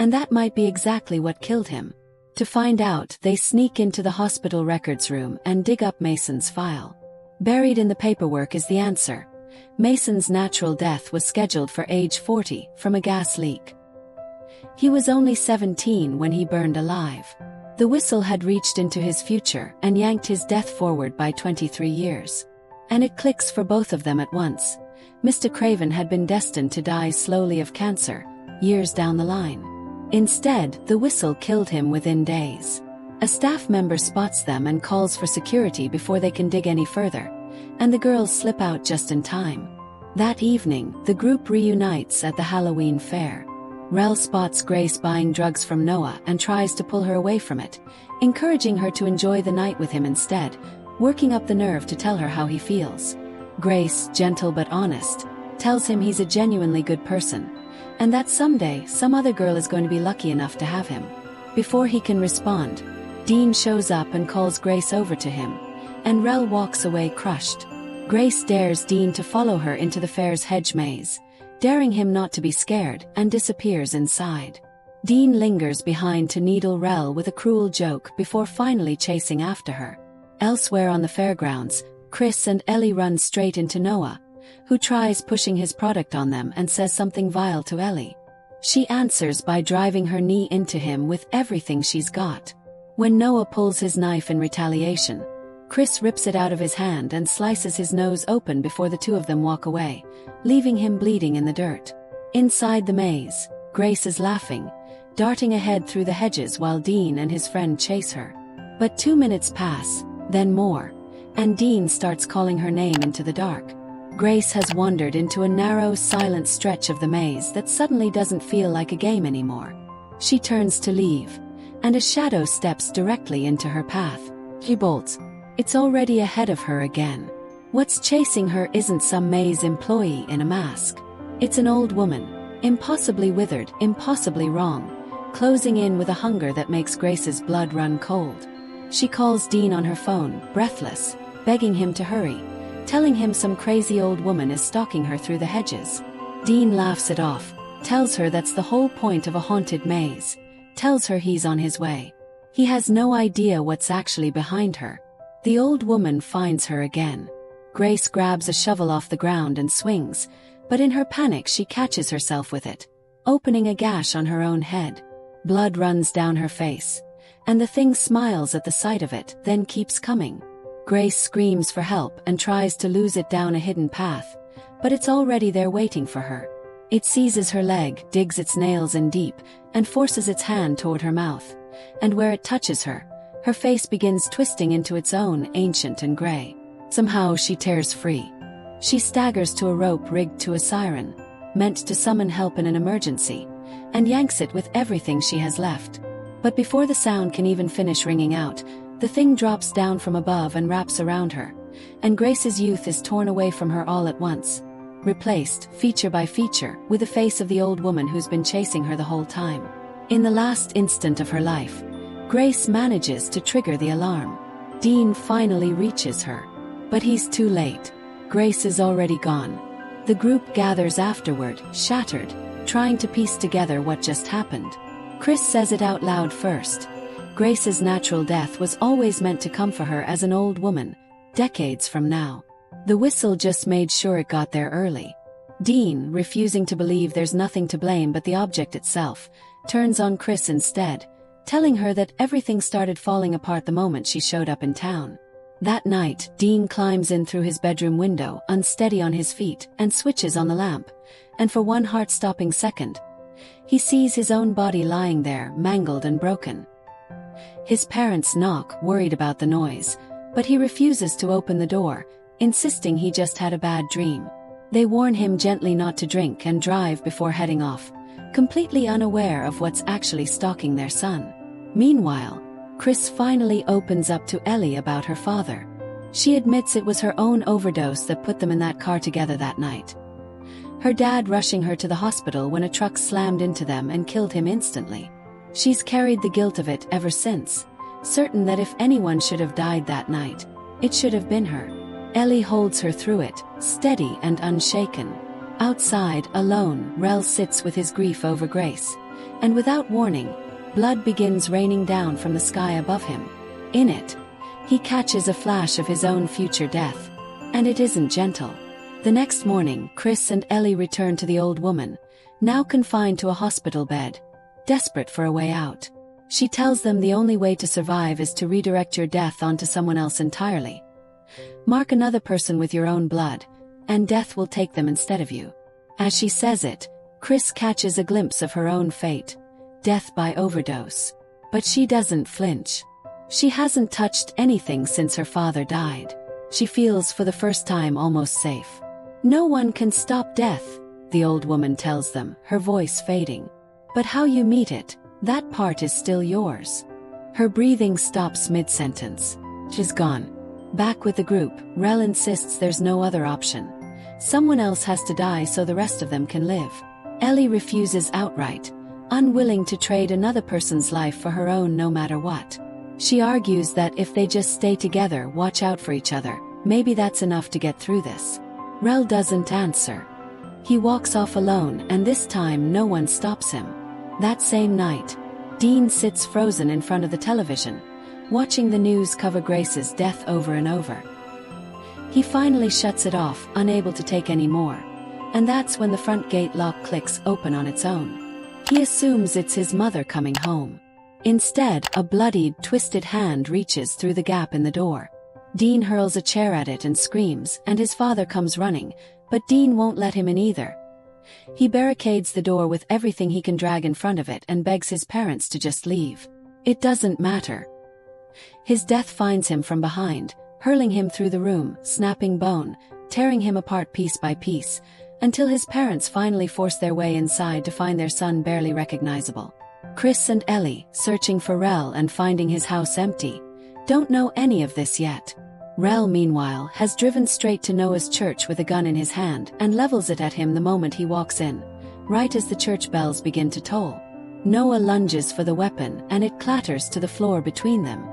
And that might be exactly what killed him. To find out, they sneak into the hospital records room and dig up Mason's file. Buried in the paperwork is the answer. Mason's natural death was scheduled for age 40 from a gas leak. He was only 17 when he burned alive. The whistle had reached into his future and yanked his death forward by 23 years. And it clicks for both of them at once. Mr. Craven had been destined to die slowly of cancer, years down the line. Instead, the whistle killed him within days. A staff member spots them and calls for security before they can dig any further, and the girls slip out just in time. That evening, the group reunites at the Halloween fair. Rel spots Grace buying drugs from Noah and tries to pull her away from it, encouraging her to enjoy the night with him instead, working up the nerve to tell her how he feels. Grace, gentle but honest, tells him he's a genuinely good person, and that someday some other girl is going to be lucky enough to have him. Before he can respond, Dean shows up and calls Grace over to him, and Rel walks away crushed. Grace dares Dean to follow her into the fair's hedge maze, daring him not to be scared, and disappears inside. Dean lingers behind to needle Rel with a cruel joke before finally chasing after her. Elsewhere on the fairgrounds, Chrys and Ellie run straight into Noah, who tries pushing his product on them and says something vile to Ellie. She answers by driving her knee into him with everything she's got. When Noah pulls his knife in retaliation, Chrys rips it out of his hand and slices his nose open before the two of them walk away, leaving him bleeding in the dirt. Inside the maze, Grace is laughing, darting ahead through the hedges while Dean and his friend chase her. But 2 minutes pass, then more, and Dean starts calling her name into the dark. Grace has wandered into a narrow, silent stretch of the maze that suddenly doesn't feel like a game anymore. She turns to leave, and a shadow steps directly into her path. She bolts. It's already ahead of her again. What's chasing her isn't some maze employee in a mask. It's an old woman, impossibly withered, impossibly wrong, closing in with a hunger that makes Grace's blood run cold. She calls Dean on her phone, breathless, begging him to hurry, telling him some crazy old woman is stalking her through the hedges. Dean laughs it off, tells her that's the whole point of a haunted maze, tells her he's on his way. He has no idea what's actually behind her. The old woman finds her again. Grace grabs a shovel off the ground and swings, but in her panic she catches herself with it, opening a gash on her own head. Blood runs down her face, and the thing smiles at the sight of it, then keeps coming. Grace screams for help and tries to lose it down a hidden path, but it's already there waiting for her. It seizes her leg, digs its nails in deep, and forces its hand toward her mouth, and where it touches her, her face begins twisting into its own, ancient and gray. Somehow she tears free. She staggers to a rope rigged to a siren, meant to summon help in an emergency, and yanks it with everything she has left. But before the sound can even finish ringing out, the thing drops down from above and wraps around her, and Grace's youth is torn away from her all at once, replaced, feature by feature, with the face of the old woman who's been chasing her the whole time. In the last instant of her life, Grace manages to trigger the alarm. Dean finally reaches her, but he's too late. Grace is already gone. The group gathers afterward, shattered, trying to piece together what just happened. Chrys says it out loud first. Grace's natural death was always meant to come for her as an old woman, decades from now. The whistle just made sure it got there early. Dean, refusing to believe there's nothing to blame but the object itself, turns on Chrys instead, telling her that everything started falling apart the moment she showed up in town. That night, Dean climbs in through his bedroom window, unsteady on his feet, and switches on the lamp, and for one heart-stopping second, he sees his own body lying there, mangled and broken. His parents knock, worried about the noise, but he refuses to open the door, insisting he just had a bad dream. They warn him gently not to drink and drive before heading off, completely unaware of what's actually stalking their son. Meanwhile, Chrys finally opens up to Ellie about her father. She admits it was her own overdose that put them in that car together that night. Her dad rushing her to the hospital when a truck slammed into them and killed him instantly. She's carried the guilt of it ever since, certain that if anyone should have died that night, it should have been her. Ellie holds her through it, steady and unshaken. Outside, alone, Rel sits with his grief over Grace, and without warning, blood begins raining down from the sky above him. In it, he catches a flash of his own future death. And it isn't gentle. The next morning, Chrys and Ellie return to the old woman, now confined to a hospital bed, desperate for a way out. She tells them the only way to survive is to redirect your death onto someone else entirely. Mark another person with your own blood, and death will take them instead of you. As she says it, Chrys catches a glimpse of her own fate, death by overdose. But she doesn't flinch. She hasn't touched anything since her father died. She feels for the first time almost safe. No one can stop death, the old woman tells them, her voice fading. But how you meet it, that part is still yours. Her breathing stops mid-sentence. She's gone. Back with the group, Rel insists there's no other option. Someone else has to die so the rest of them can live. Ellie refuses outright, unwilling to trade another person's life for her own no matter what. She argues that if they just stay together, watch out for each other, maybe that's enough to get through this. Rel doesn't answer. He walks off alone, and this time no one stops him. That same night, Dean sits frozen in front of the television, watching the news cover Grace's death over and over. He finally shuts it off, unable to take any more, and that's when the front gate lock clicks open on its own. He assumes it's his mother coming home. Instead, a bloodied, twisted hand reaches through the gap in the door. Dean hurls a chair at it and screams, and his father comes running, but Dean won't let him in either. He barricades the door with everything he can drag in front of it and begs his parents to just leave. It doesn't matter. His death finds him from behind, hurling him through the room, snapping bone, tearing him apart piece by piece, until his parents finally force their way inside to find their son barely recognizable. Chrys and Ellie, searching for Rel and finding his house empty, don't know any of this yet. Rel, meanwhile, has driven straight to Noah's church with a gun in his hand and levels it at him the moment he walks in, right as the church bells begin to toll. Noah lunges for the weapon and it clatters to the floor between them.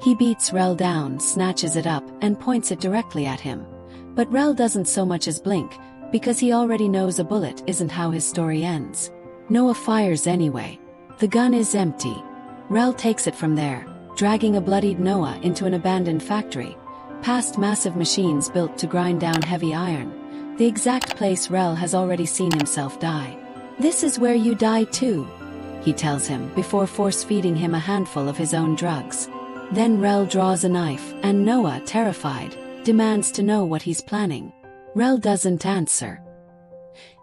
He beats Rel down, snatches it up, and points it directly at him. But Rel doesn't so much as blink, because he already knows a bullet isn't how his story ends. Noah fires anyway. The gun is empty. Rel takes it from there, dragging a bloodied Noah into an abandoned factory, past massive machines built to grind down heavy iron, the exact place Rel has already seen himself die. "This is where you die too," he tells him before force-feeding him a handful of his own drugs. Then Rel draws a knife, and Noah, terrified, demands to know what he's planning. Rel doesn't answer.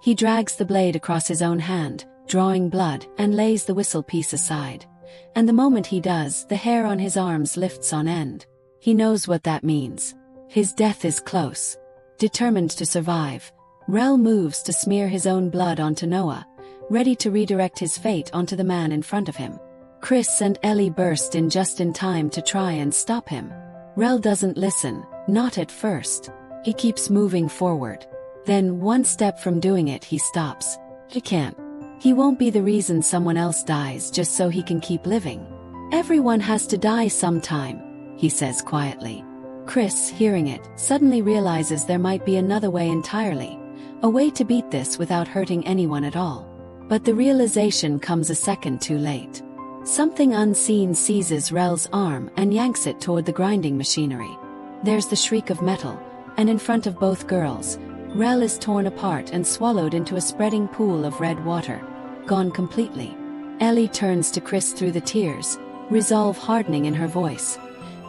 He drags the blade across his own hand, drawing blood, and lays the whistle piece aside. And the moment he does, the hair on his arms lifts on end. He knows what that means. His death is close. Determined to survive, Rel moves to smear his own blood onto Noah, ready to redirect his fate onto the man in front of him. Chrys and Ellie burst in just in time to try and stop him. Rel doesn't listen, not at first. He keeps moving forward. Then, one step from doing it, he stops. He can't. He won't be the reason someone else dies just so he can keep living. "Everyone has to die sometime," he says quietly. Chrys, hearing it, suddenly realizes there might be another way entirely, a way to beat this without hurting anyone at all. But the realization comes a second too late. Something unseen seizes Rel's arm and yanks it toward the grinding machinery. There's the shriek of metal, and in front of both girls, Rel is torn apart and swallowed into a spreading pool of red water, gone completely. Ellie turns to Chrys through the tears, resolve hardening in her voice.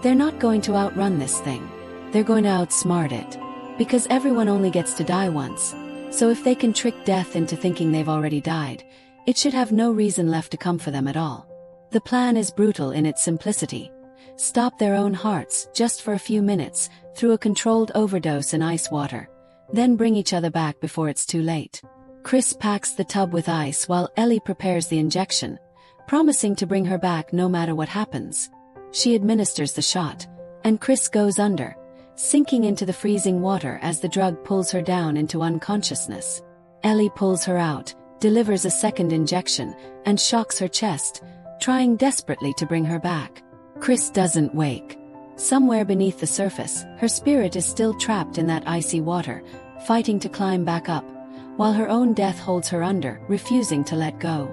They're not going to outrun this thing. They're going to outsmart it. Because everyone only gets to die once. So if they can trick death into thinking they've already died, it should have no reason left to come for them at all. The plan is brutal in its simplicity. Stop their own hearts, just for a few minutes, through a controlled overdose in ice water. Then bring each other back before it's too late. Chrys packs the tub with ice while Ellie prepares the injection, promising to bring her back no matter what happens. She administers the shot, and Chrys goes under, sinking into the freezing water as the drug pulls her down into unconsciousness. Ellie pulls her out, delivers a second injection, and shocks her chest, trying desperately to bring her back. Chrys doesn't wake. Somewhere beneath the surface, her spirit is still trapped in that icy water, fighting to climb back up, while her own death holds her under, refusing to let go.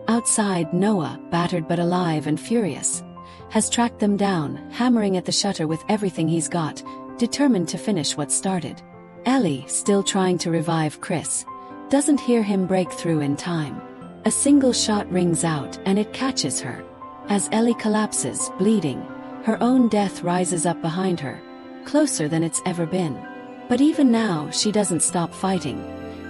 Outside, Noah, battered but alive and furious, has tracked them down, hammering at the shutter with everything he's got, determined to finish what started. Ellie, still trying to revive Chrys, doesn't hear him break through in time. A single shot rings out and it catches her. As Ellie collapses, bleeding, her own death rises up behind her, closer than it's ever been. But even now, she doesn't stop fighting.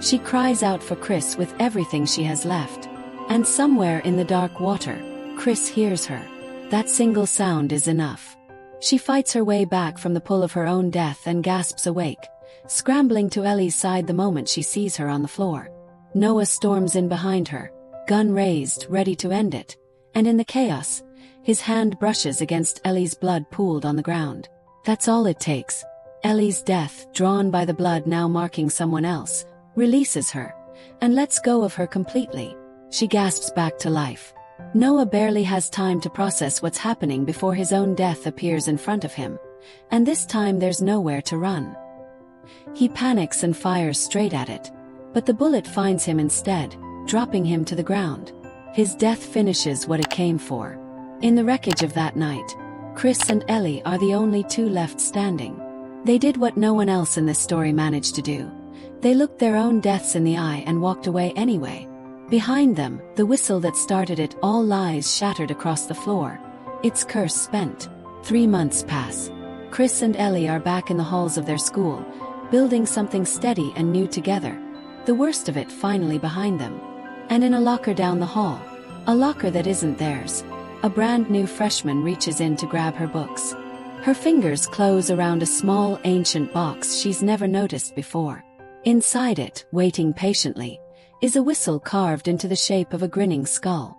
She cries out for Chrys with everything she has left. And somewhere in the dark water, Chrys hears her. That single sound is enough. She fights her way back from the pull of her own death and gasps awake, scrambling to Ellie's side the moment she sees her on the floor. Noah storms in behind her, gun raised, ready to end it. And in the chaos, his hand brushes against Ellie's blood pooled on the ground. That's all it takes. Ellie's death, drawn by the blood now marking someone else, releases her, and lets go of her completely. She gasps back to life. Noah barely has time to process what's happening before his own death appears in front of him, and this time there's nowhere to run. He panics and fires straight at it, but the bullet finds him instead, dropping him to the ground. His death finishes what it came for. In the wreckage of that night, Chrys and Ellie are the only two left standing. They did what no one else in this story managed to do. They looked their own deaths in the eye and walked away anyway. Behind them, the whistle that started it all lies shattered across the floor, its curse spent. 3 months pass. Chrys and Ellie are back in the halls of their school, building something steady and new together. The worst of it finally behind them. And in a locker down the hall, a locker that isn't theirs, a brand new freshman reaches in to grab her books. Her fingers close around a small, ancient box she's never noticed before. Inside it, waiting patiently, is a whistle carved into the shape of a grinning skull.